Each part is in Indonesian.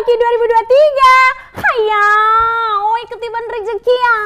Hoki 2023. Haya, oi ketiban rezeki ya.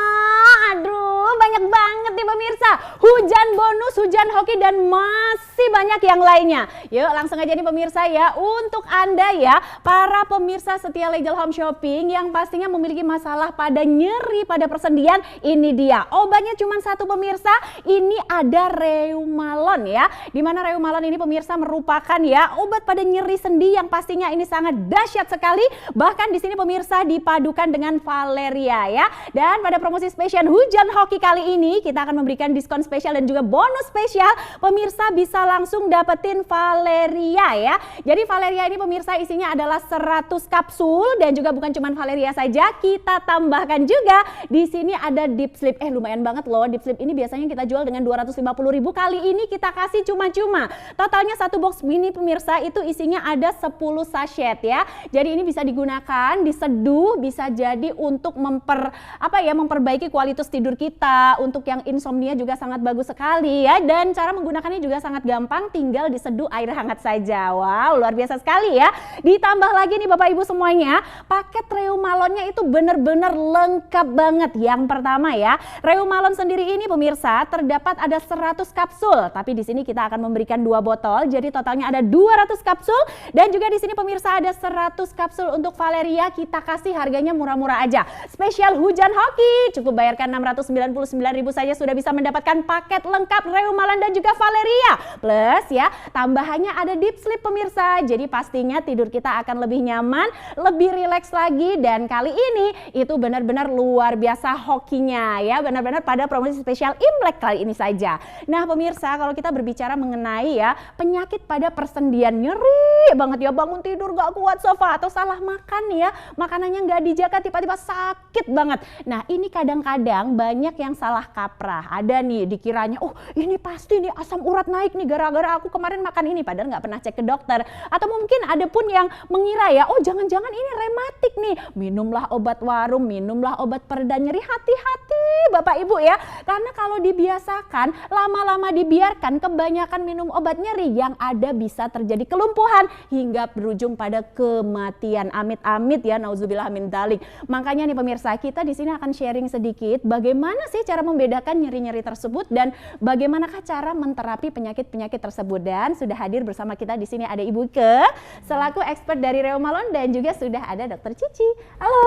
Aduh, banyak banget nih pemirsa. Hujan bonus, hujan hoki dan masih banyak yang lainnya. Yuk langsung aja nih pemirsa ya. Untuk Anda ya, para pemirsa setia Legal Home Shopping yang pastinya memiliki masalah pada nyeri pada persendian, ini dia. Obatnya cuma satu pemirsa, ini ada Reumalon ya. Dimana Reumalon ini pemirsa merupakan ya obat pada nyeri sendi yang pastinya ini sangat dahsyat sekali. Bahkan di sini pemirsa dipadukan dengan Valeria ya. Dan pada promosi spesial hujan hoki kali ini kita akan memberikan diskon spesial dan juga bonus spesial. Pemirsa bisa langsung dapetin Valeria ya. Jadi Valeria ini pemirsa isinya adalah 100 kapsul dan juga bukan cuma Valeria saja, kita tambahkan juga di sini ada Deep Sleep. Lumayan banget loh, Deep Sleep ini biasanya kita jual dengan 250.000, kali ini kita kasih cuma-cuma. Totalnya satu box mini pemirsa itu isinya ada 10 sachet ya. Jadi ini bisa digunakan, diseduh, bisa jadi untuk memperbaiki kualitas tidur kita. Untuk yang insomnia juga sangat bagus sekali ya. Dan cara menggunakannya juga sangat gampang, tinggal diseduh air hangat saja. Wow, luar biasa sekali ya. Ditambah lagi nih Bapak Ibu semuanya, paket Reumalonnya itu benar-benar lengkap banget. Yang pertama ya, Reumalon sendiri ini pemirsa terdapat ada 100 kapsul, tapi di sini kita akan memberikan 2 botol. Jadi totalnya ada 200 kapsul dan juga di sini pemirsa ada 100 kapsul untuk Valeria, kita kasih harganya murah-murah aja. Spesial hujan hoki, cukup bayarkan 699.000 saja sudah bisa mendapatkan paket lengkap Reumalon dan juga Valeria. Plus ya, tambahannya ada Deep Sleep pemirsa. Jadi pastinya tidur kita akan lebih nyaman, lebih rileks lagi, dan kali ini itu benar-benar luar biasa hokinya ya, benar-benar pada promosi spesial Imlek kali ini saja. Nah pemirsa, kalau kita berbicara mengenai ya penyakit pada persendian, nyeri banget ya, bangun tidur gak kuat sofa atau salah makan ya, makanannya gak dijaga tiba-tiba sakit banget. Nah ini kadang-kadang banyak yang salah kaprah. Ada nih dikiranya, oh ini pasti nih asam urat naik nih gara-gara aku kemarin makan ini, padahal gak pernah cek ke dokter. Atau mungkin ada pun yang mengira ya, oh jangan-jangan ini rematik nih, minumlah obat warung, minumlah obat pereda nyeri. Hati-hati Bapak Ibu ya, karena kalau dibiasakan, lama-lama dibiarkan kebanyakan minum obat nyeri, yang ada bisa terjadi kelumpuhan hingga berujung pada kematian. Amit-amit ya, nauzubillah min dzalik. Makanya nih pemirsa, kita di sini akan sharing sedikit bagaimana sih cara membedakan nyeri-nyeri tersebut dan bagaimanakah cara menterapi penyakit-penyakit tersebut. Dan sudah hadir bersama kita di sini ada Ibu Ike selaku expert dari Reumalon dan juga sudah ada Dokter Cici. Halo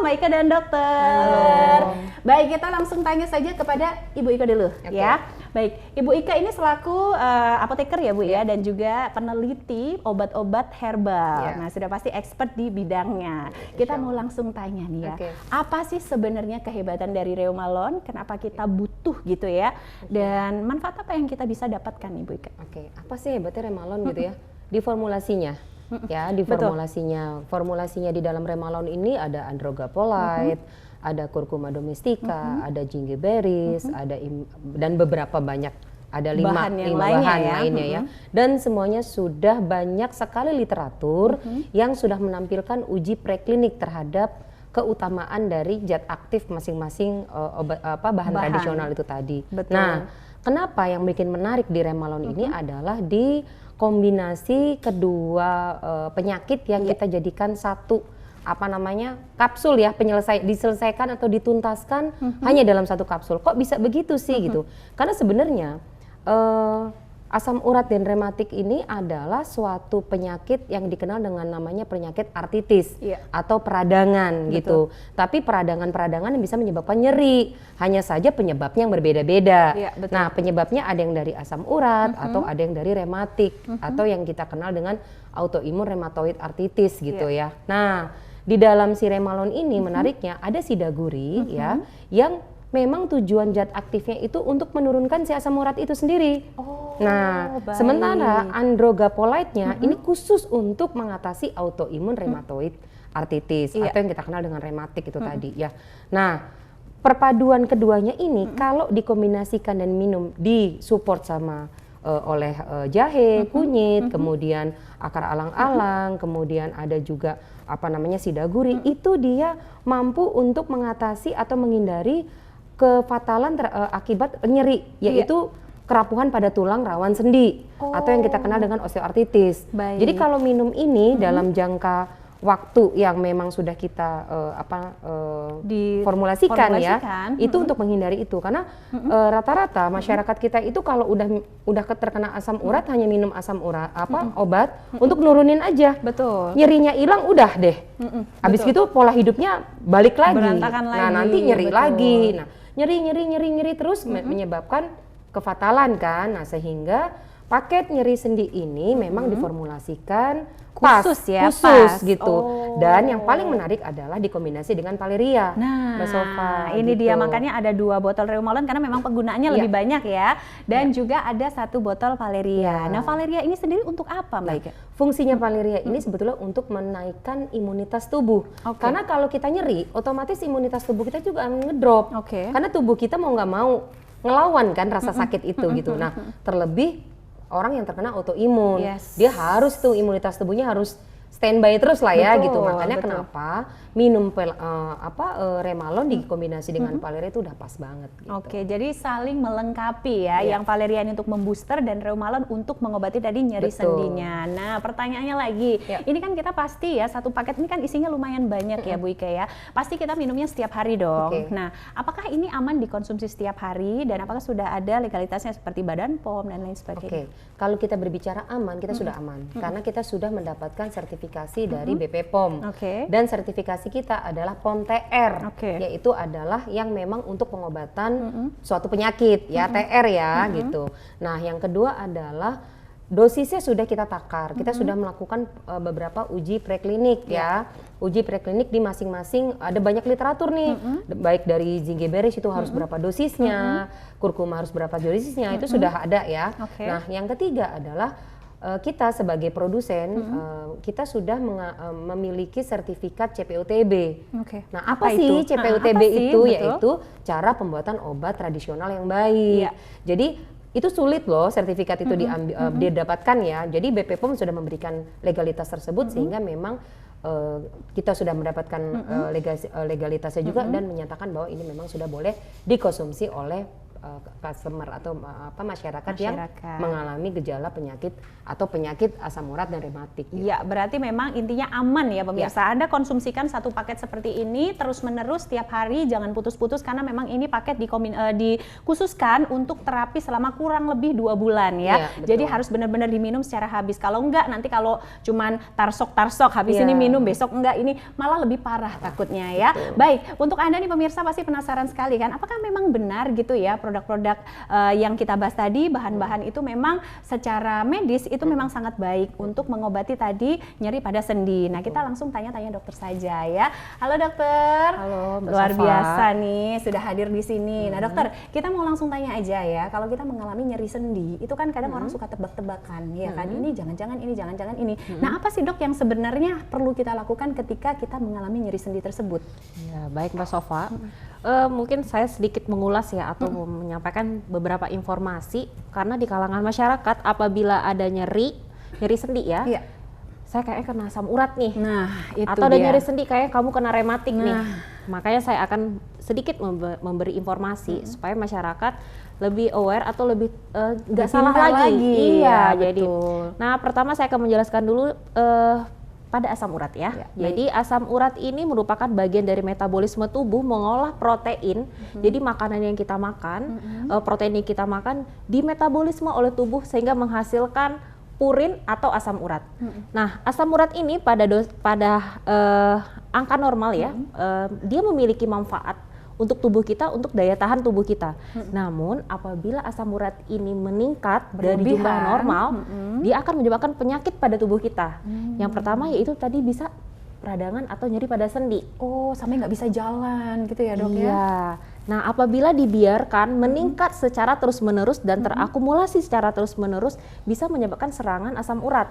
Mbak Ike dan Dokter. Halo. Baik, kita langsung tanya saja kepada Ibu Ike dulu ya. Baik, Ibu Ike ini selaku apoteker ya Bu ya, dan juga peneliti obat-obat herbal. Nah sudah pasti expert di bidangnya. Kita mau langsung tanya nih ya, apa sih sebenarnya kehebatan dari Reumalon? Kenapa kita butuh gitu ya? Dan manfaat apa yang kita bisa dapatkan Ibu Ike? Apa sih hebatnya Reumalon gitu ya? Di formulasinya. Ya, di formulasinya. Formulasinya di dalam Reumalon ini ada Androgapolite, ada Curcuma domestica, ada Gingiberis, dan beberapa banyak, ada 5 bahan lainnya ya. Dan semuanya sudah banyak sekali literatur yang sudah menampilkan uji preklinik terhadap keutamaan dari zat aktif masing-masing bahan tradisional itu tadi. Nah, kenapa yang bikin menarik di Reumalon ini adalah di kombinasi kedua penyakit yang kita jadikan satu kapsul ya, diselesaikan atau dituntaskan hanya dalam satu kapsul. Kok bisa begitu sih gitu? Karena sebenarnya asam urat dan rematik ini adalah suatu penyakit yang dikenal dengan namanya penyakit artritis atau peradangan gitu. Tapi peradangan-peradangan yang bisa menyebabkan nyeri, hanya saja penyebabnya yang berbeda-beda. Nah, penyebabnya ada yang dari asam urat atau ada yang dari rematik atau yang kita kenal dengan autoimun rheumatoid arthritis gitu ya. Nah, di dalam si Reumalon ini menariknya ada sidaguri ya, yang memang tujuan zat aktifnya itu untuk menurunkan si asam urat itu sendiri. Sementara Androgapolite-nya ini khusus untuk mengatasi autoimun rheumatoid arthritis atau yang kita kenal dengan rematik itu tadi ya. Nah, perpaduan keduanya ini kalau dikombinasikan dan minum disupport sama oleh jahe, kunyit, kemudian akar alang-alang, kemudian ada juga sidaguri, itu dia mampu untuk mengatasi atau menghindari kefatalan akibat nyeri, yaitu kerapuhan pada tulang rawan sendi atau yang kita kenal dengan osteoartritis. Jadi kalau minum ini dalam jangka waktu yang memang sudah kita diformulasikan ya, itu untuk menghindari itu karena rata-rata masyarakat kita itu kalau udah terkena asam urat hanya minum asam urat obat untuk nurunin aja. Betul. Nyerinya hilang udah deh. Habis gitu pola hidupnya balik lagi. Berantakan lagi. Nah, nanti nyeri lagi. Nah, nyeri terus menyebabkan kefatalan kan. Nah, sehingga paket nyeri sendi ini memang diformulasikan khusus gitu. Dan yang paling menarik adalah dikombinasi dengan Valeria. Nah, Mbak Sofa, ini gitu. dia makanya ada 2 botol Reumalon karena memang penggunaannya lebih banyak ya. Dan juga ada 1 botol Valeria. Nah, Valeria ini sendiri untuk apa, Mbak Ika? Fungsinya Valeria ini sebetulnya untuk menaikkan imunitas tubuh. Karena kalau kita nyeri, otomatis imunitas tubuh kita juga ngedrop. Karena tubuh kita mau nggak mau ngelawan kan rasa sakit itu gitu. Nah, terlebih orang yang terkena autoimun, dia harus tuh imunitas tubuhnya harus standby terus lah ya gitu. Makanya kenapa minum Remalon dikombinasi dengan Valeria itu udah pas banget gitu. Jadi saling melengkapi ya. Yang Valeria ini untuk membooster dan Reumalon untuk mengobati tadi nyeri sendinya. Nah, pertanyaannya lagi, ini kan kita pasti ya 1 paket ini kan isinya lumayan banyak ya Bu Ika ya. Pasti kita minumnya setiap hari dong. Nah, apakah ini aman dikonsumsi setiap hari dan apakah sudah ada legalitasnya seperti Badan POM dan lain sebagainya? Kalau kita berbicara aman, kita sudah aman karena kita sudah mendapatkan sertifikasi dari BP POM. Dan sertifikasi kita adalah POM TR, yaitu adalah yang memang untuk pengobatan suatu penyakit ya, TR ya gitu. Nah, yang kedua adalah dosisnya sudah kita takar. Kita sudah melakukan beberapa uji preklinik ya. Uji preklinik di masing-masing ada banyak literatur nih. Baik dari zingiberis itu harus berapa dosisnya, kurkuma harus berapa dosisnya, itu sudah ada ya. Nah, yang ketiga adalah kita sebagai produsen kita sudah memiliki sertifikat CPOTB. Nah, apa sih CPOTB itu? Yaitu cara pembuatan obat tradisional yang baik. Jadi itu sulit loh sertifikat itu didapatkan ya. Jadi BP POM sudah memberikan legalitas tersebut sehingga memang kita sudah mendapatkan legalitasnya juga dan menyatakan bahwa ini memang sudah boleh dikonsumsi oleh customer atau masyarakat yang mengalami gejala penyakit atau penyakit asam urat dan rematik. Iya, berarti memang intinya aman ya pemirsa. Anda konsumsikan 1 paket seperti ini terus-menerus setiap hari, jangan putus-putus karena memang ini paket dikhususkan untuk terapi selama kurang lebih 2 bulan ya. Jadi harus benar-benar diminum secara habis. Kalau enggak nanti kalau cuman tarsok habis ini minum besok enggak, ini malah lebih parah takutnya ya. Baik, untuk Anda nih pemirsa pasti penasaran sekali kan, apakah memang benar gitu ya produk-produk yang kita bahas tadi, bahan-bahan itu memang secara medis itu memang sangat baik untuk mengobati tadi nyeri pada sendi. Nah, kita langsung tanya-tanya dokter saja ya. Halo dokter. Halo Mbak Luar Sofa. biasa nih sudah hadir di sini. Nah dokter, kita mau langsung tanya aja ya. Kalau kita mengalami nyeri sendi, itu kan kadang orang suka tebak-tebakan ya kan. Ini jangan-jangan ini, jangan-jangan ini. Nah, apa sih dok yang sebenarnya perlu kita lakukan ketika kita mengalami nyeri sendi tersebut? Ya, baik Mbak Sofa. Mungkin saya sedikit mengulas ya atau menyampaikan beberapa informasi karena di kalangan masyarakat apabila ada nyeri sendi ya, saya kayaknya kena asam urat nih. Nah, itu atau ada dia. nyeri sendi kayak kamu kena rematik nih. Makanya saya akan sedikit memberi informasi supaya masyarakat lebih aware atau lebih nggak salah lagi. Iya, jadi. betul. Nah, pertama saya akan menjelaskan dulu pada asam urat ya. Jadi asam urat ini merupakan bagian dari metabolisme tubuh mengolah protein. Jadi makanan yang kita makan, protein yang kita makan dimetabolisme oleh tubuh sehingga menghasilkan purin atau asam urat. Nah, asam urat ini pada angka normal ya, dia memiliki manfaat untuk tubuh kita, untuk daya tahan tubuh kita. Namun apabila asam urat ini meningkat dari jumlah normal, dia akan menyebabkan penyakit pada tubuh kita. Yang pertama yaitu tadi bisa peradangan atau nyeri pada sendi. Oh, sampai nggak bisa jalan gitu ya dok ya? Iya. Nah, apabila dibiarkan meningkat secara terus-menerus dan terakumulasi secara terus-menerus, bisa menyebabkan serangan asam urat.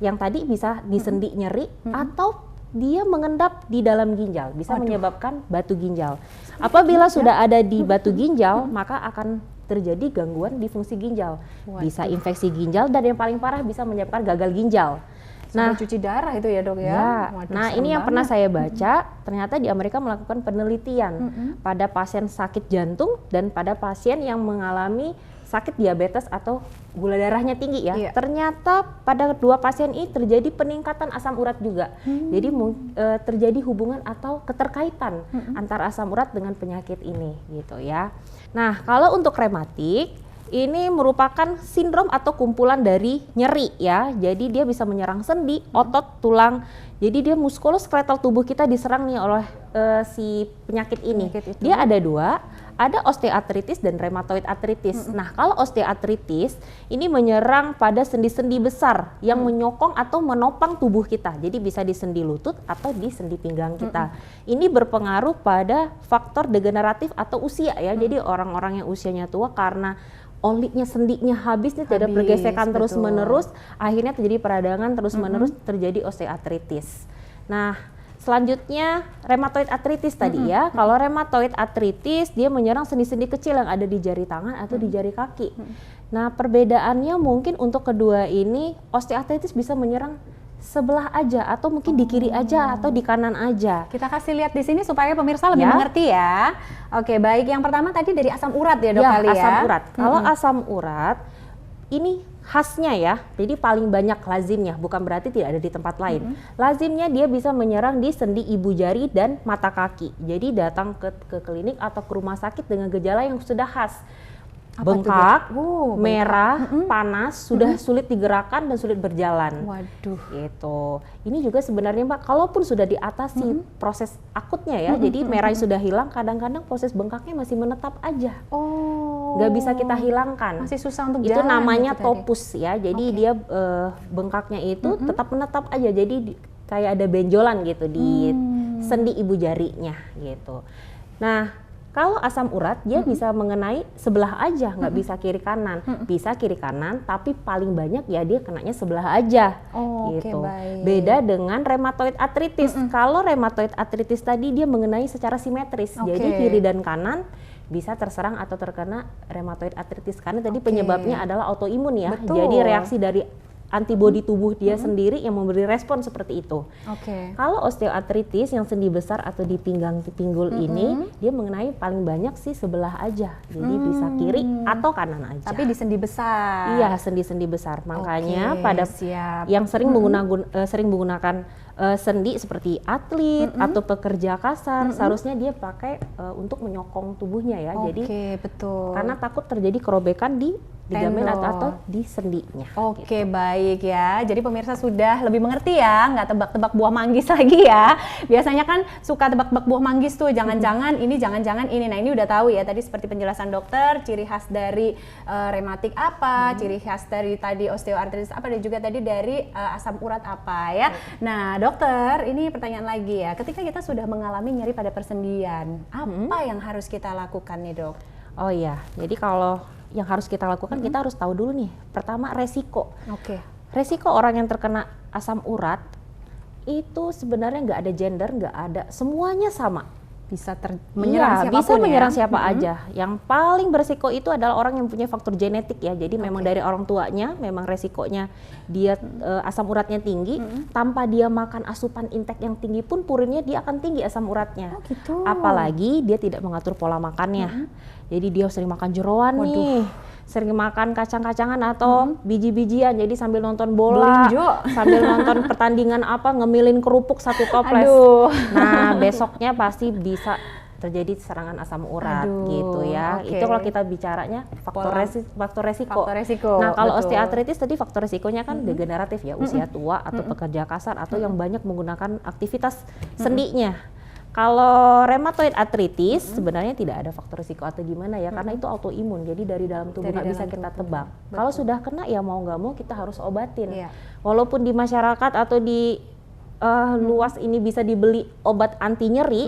Yang tadi bisa di sendi nyeri atau dia mengendap di dalam ginjal, bisa menyebabkan batu ginjal. Apabila sudah ada di batu ginjal, maka akan terjadi gangguan di fungsi ginjal. Bisa infeksi ginjal dan yang paling parah bisa menyebabkan gagal ginjal. Sampai cuci darah itu ya dok ya? Waduh, nah ini yang pernah saya baca, ternyata di Amerika melakukan penelitian pada pasien sakit jantung dan pada pasien yang mengalami sakit diabetes atau gula darahnya tinggi ya. Iya. Ternyata pada 2 pasien ini terjadi peningkatan asam urat juga. Jadi terjadi hubungan atau keterkaitan antara asam urat dengan penyakit ini gitu ya. Nah, kalau untuk rematik ini merupakan sindrom atau kumpulan dari nyeri ya. Jadi dia bisa menyerang sendi, otot, tulang. Jadi dia muskuloskeletal tubuh kita diserang nih oleh si penyakit ini. Dia ada 2, ada osteoartritis dan rheumatoid arthritis. Nah, kalau osteoartritis ini menyerang pada sendi-sendi besar yang menyokong atau menopang tubuh kita. Jadi bisa di sendi lutut atau di sendi pinggang kita. Ini berpengaruh pada faktor degeneratif atau usia ya. Jadi orang-orang yang usianya tua karena olinya sendinya habis nih, tidak ada pergesekan terus-menerus, akhirnya terjadi peradangan terus-menerus, terjadi osteoartritis. Nah, selanjutnya rheumatoid arthritis tadi ya. Kalau rheumatoid arthritis dia menyerang sendi-sendi kecil yang ada di jari tangan atau di jari kaki. Nah, perbedaannya mungkin untuk kedua ini osteoartritis bisa menyerang sebelah aja atau mungkin di kiri aja atau di kanan aja. Kita kasih lihat di sini supaya pemirsa lebih Ya. mengerti ya. Oke, baik. Yang pertama tadi dari asam urat ya, Dok, kali ya. Asam urat. Kalau asam urat ini khasnya ya, jadi paling banyak lazimnya, bukan berarti tidak ada di tempat lain. Lazimnya dia bisa menyerang di sendi ibu jari dan mata kaki. Jadi datang ke klinik atau ke rumah sakit dengan gejala yang sudah khas. Apa Bengkak, tuh, Dok? merah, panas, sudah sulit digerakkan dan sulit berjalan. Waduh. Gitu. Ini juga sebenarnya Mbak, kalaupun sudah diatasi proses akutnya ya, jadi merahnya sudah hilang, kadang-kadang proses bengkaknya masih menetap aja. Oh. Nggak bisa kita hilangkan. Masih susah untuk Itu jalan. namanya gitu tadi. topus ya. Jadi dia bengkaknya itu tetap menetap aja. Jadi kayak ada benjolan gitu di sendi ibu jarinya gitu. Nah, kalau asam urat dia bisa mengenai sebelah aja, nggak bisa kiri kanan. Bisa kiri kanan, tapi paling banyak ya dia kenanya sebelah aja. Oh, oke, gitu. baik. Beda dengan rheumatoid arthritis. Kalau rheumatoid arthritis tadi dia mengenai secara simetris. Oke. Jadi kiri dan kanan bisa terserang atau terkena rheumatoid arthritis karena tadi Oke. penyebabnya adalah autoimun ya. Betul. Jadi reaksi dari antibodi tubuh dia sendiri yang memberi respon seperti itu. Oke. Kalau osteoartritis yang sendi besar atau di pinggang pinggul ini dia mengenai paling banyak sih sebelah aja. Jadi bisa kiri atau kanan aja. Tapi di sendi besar. Iya, sendi-sendi besar. Makanya Oke, pada siap. yang sering menggunakan sendi seperti atlet atau pekerja kasar, seharusnya dia pakai untuk menyokong tubuhnya ya. Oke, Jadi betul. karena takut terjadi kerobekan di ligamen Tendon. atau di sendinya. Oke, baik ya. Jadi pemirsa sudah lebih mengerti ya, nggak tebak-tebak buah manggis lagi ya. Biasanya kan suka tebak-tebak buah manggis tuh, jangan-jangan ini, jangan-jangan ini. Nah, ini udah tahu ya tadi seperti penjelasan dokter, ciri khas dari rematik apa, ciri khas dari tadi osteoartritis apa, dan juga tadi dari asam urat apa ya. Nah, dokter, ini pertanyaan lagi ya. Ketika kita sudah mengalami nyeri pada persendian, apa yang harus kita lakukan nih, Dok? Oh iya, jadi kalau yang harus kita lakukan kita harus tahu dulu nih. Pertama, resiko. Oke. Resiko orang yang terkena asam urat itu sebenarnya nggak ada gender, nggak ada, semuanya sama. Bisa menyerang siapapun bisa ya? menyerang siapa aja. Yang paling beresiko itu adalah orang yang punya faktor genetik ya. Jadi memang dari orang tuanya memang resikonya dia asam uratnya tinggi. Tanpa dia makan asupan intake yang tinggi pun purinnya dia akan tinggi asam uratnya. Oh, gitu. Apalagi dia tidak mengatur pola makannya. Jadi dia sering makan jeroan nih, sering makan kacang-kacangan atau biji-bijian. Jadi sambil nonton bola, Belinjo. sambil nonton pertandingan apa, ngemilin kerupuk satu toples. Aduh. Nah, besoknya pasti bisa terjadi serangan asam urat. Aduh, gitu ya. oke. Itu kalau kita bicaranya faktor resiko. Faktor resiko, Nah, kalau betul. osteoartritis tadi faktor resikonya kan degeneratif ya, usia tua atau pekerja kasar atau yang banyak menggunakan aktivitas sendinya. Kalau rheumatoid arthritis sebenarnya tidak ada faktor risiko atau gimana ya, karena itu autoimun, jadi dari dalam tubuh Dari nggak bisa dalam kita tubuh. tebak. Kalau sudah kena ya mau nggak mau kita harus obatin. Iya. Walaupun di masyarakat atau di luas ini bisa dibeli obat anti nyeri,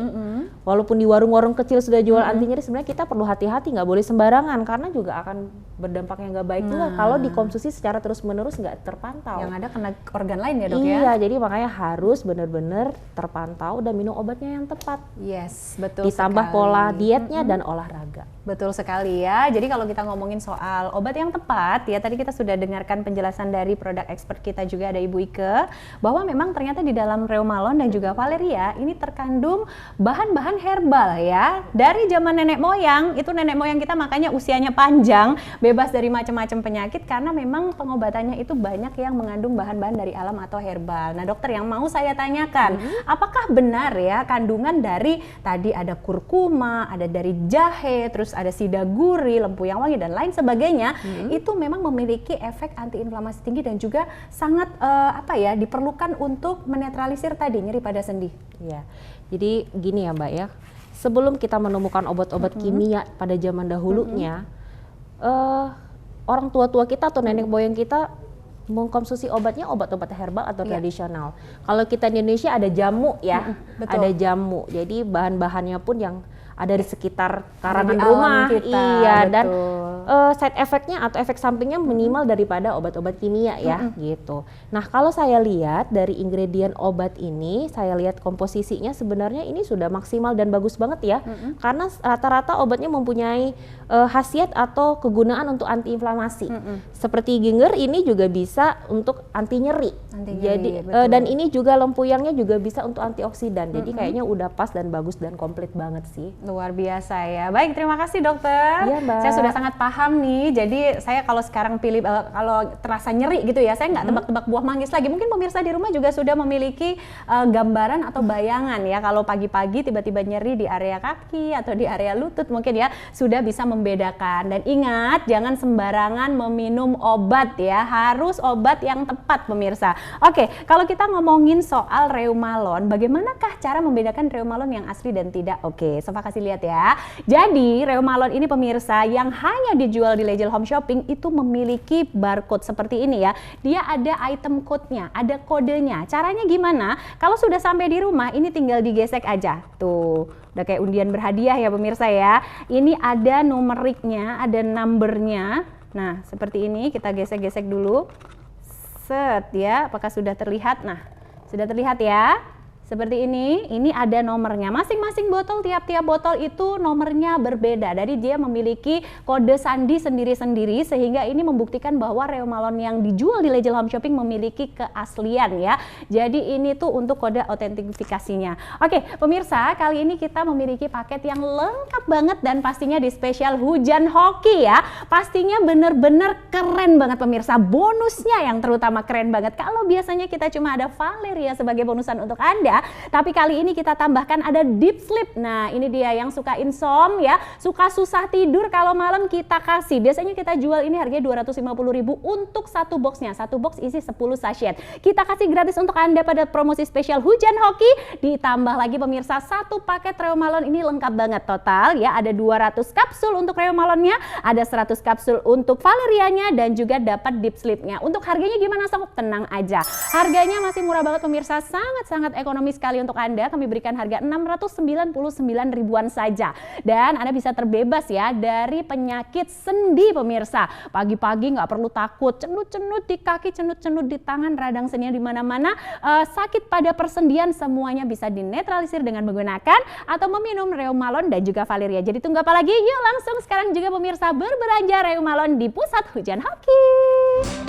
walaupun di warung-warung kecil sudah jual anti nyeri, sebenarnya kita perlu hati-hati, nggak boleh sembarangan karena juga akan berdampak yang nggak baik juga kalau dikonsumsi secara terus-menerus nggak terpantau. Yang ada kena organ lain ya, Dok ya? Iya, jadi makanya harus benar-benar terpantau dan minum obatnya yang tepat. Yes, betul Ditambah sekali. pola dietnya dan olahraga. Betul sekali ya. Jadi kalau kita ngomongin soal obat yang tepat, ya tadi kita sudah dengarkan penjelasan dari produk expert kita juga ada Ibu Ike, bahwa memang ternyata di dalam Reumalon dan juga Valeria ini terkandung bahan-bahan memang herbal ya. Dari zaman nenek moyang, itu nenek moyang kita makanya usianya panjang, bebas dari macam-macam penyakit karena memang pengobatannya itu banyak yang mengandung bahan-bahan dari alam atau herbal. Nah dokter, yang mau saya tanyakan, apakah benar ya kandungan dari tadi ada kurkuma, ada dari jahe, terus ada sidaguri, lempuyang wangi dan lain sebagainya, itu memang memiliki efek antiinflamasi tinggi dan juga sangat diperlukan untuk menetralisir tadi nyeri pada sendi. Ya, jadi gini ya Mbak ya, sebelum kita menemukan obat-obat kimia pada zaman dahulunya, orang tua-tua kita atau nenek moyang kita mengkonsumsi obatnya obat-obat herbal atau tradisional. Kalau kita di Indonesia ada jamu ya, ada jamu. Jadi bahan-bahannya pun yang ada di sekitar karangan rumah kita, dan side effect-nya atau efek sampingnya minimal daripada obat-obat kimia ya gitu. Nah kalau saya lihat dari ingredient obat ini, saya lihat komposisinya sebenarnya ini sudah maksimal dan bagus banget ya, karena rata-rata obatnya mempunyai khasiat atau kegunaan untuk antiinflamasi. Seperti ginger ini juga bisa untuk anti nyeri. Jadi dan ini juga lempuyangnya juga bisa untuk antioksidan. Jadi kayaknya udah pas dan bagus dan komplit banget sih. Luar biasa ya. Baik, terima kasih dokter. Iya, Mbak. Saya sudah sangat paham nih. Jadi saya kalau sekarang pilih kalau terasa nyeri gitu ya, saya nggak tebak-tebak buah manggis lagi. Mungkin pemirsa di rumah juga sudah memiliki gambaran atau bayangan ya. Kalau pagi-pagi tiba-tiba nyeri di area kaki atau di area lutut mungkin ya sudah bisa membedakan. Dan ingat, jangan sembarangan meminum obat ya. Harus obat yang tepat pemirsa. Oke, kalau kita ngomongin soal reumalon, bagaimanakah cara membedakan reumalon yang asli dan tidak? Oke, Sofa kasih lihat ya. Jadi reumalon ini pemirsa yang hanya dijual di Legel Home Shopping itu memiliki barcode seperti ini ya. Dia ada item code-nya, ada kodenya. Caranya gimana? Kalau sudah sampai di rumah ini tinggal digesek aja. Tuh, udah kayak undian berhadiah ya pemirsa ya. Ini ada numeriknya, ada numbernya. Nah, seperti ini kita gesek-gesek dulu. Set ya, apakah sudah terlihat? Nah, sudah terlihat ya. Seperti ini ada nomornya. Masing-masing botol, tiap-tiap botol itu nomornya berbeda. Jadi dia memiliki kode sandi sendiri-sendiri sehingga ini membuktikan bahwa reumalon yang dijual di Legel Home Shopping memiliki keaslian ya. Jadi ini tuh untuk kode autentifikasinya. Oke, pemirsa, kali ini kita memiliki paket yang lengkap banget dan pastinya di spesial hujan hoki ya. Pastinya bener-bener keren banget pemirsa. Bonusnya yang terutama keren banget. Kalau biasanya kita cuma ada Valeria sebagai bonusan untuk Anda, tapi kali ini kita tambahkan ada deep sleep. Nah ini dia yang suka insom ya, suka susah tidur kalau malam kita kasih. Biasanya kita jual ini harganya 250.000 untuk satu boxnya. Satu box isi 10 sachet. Kita kasih gratis untuk Anda pada promosi spesial hujan hoki. Ditambah lagi pemirsa, satu paket reumalon ini lengkap banget total ya. Ada 200 kapsul untuk reumalonnya, ada 100 kapsul untuk valerianya dan juga dapat deep sleepnya. Untuk harganya gimana sob? Tenang aja. Harganya masih murah banget pemirsa, sangat-sangat ekonomis sekali untuk Anda. Kami berikan harga 699 ribuan saja. Dan Anda bisa terbebas ya dari penyakit sendi pemirsa. Pagi-pagi nggak perlu takut cenut-cenut di kaki, cenut-cenut di tangan, radang sendi di mana-mana, sakit pada persendian, semuanya bisa dinetralisir dengan menggunakan atau meminum reumalon dan juga valeria. Jadi tunggu apa lagi? Yuk langsung sekarang juga pemirsa berbelanja reumalon di Pusat Hujan Hoki.